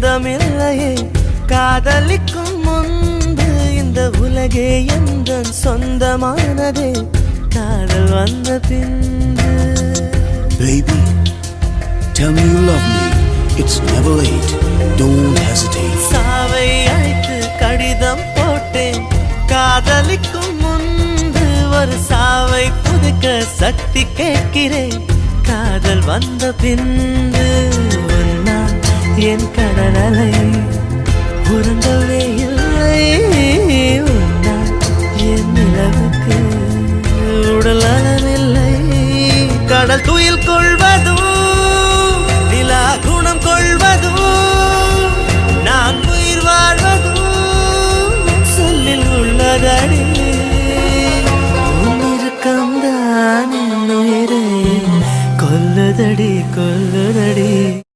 சொந்தமில்லையே காதலிக்கும் முன்பு இந்த உலகே எந்தன் சொந்தமானதே காதல் வந்த பின்பு. Baby, tell me you love me. It's never late. Don't hesitate. சாவை அழைத்து கடிதம் போட்டேன் காதலிக்கும் முன்பு ஒரு சாவை புதுக்க சக்தி கேட்கிறேன் காதல் வந்த பின்பு. உன்னால் என் கடலலை உறங்கவே இல்லை, உன்னால் என் நிலவுக்கு உடல் அளவில்லை. கடல் துயில் கொள்வதும் நிலா குணம் கொள்வதும் நான் உயிர் வாழ்வதும் சொல்லில் உள்ளதடி. உன்னிருக்கம்தான் என் உயிரை கொல்லுதடி கொல்லுதடி.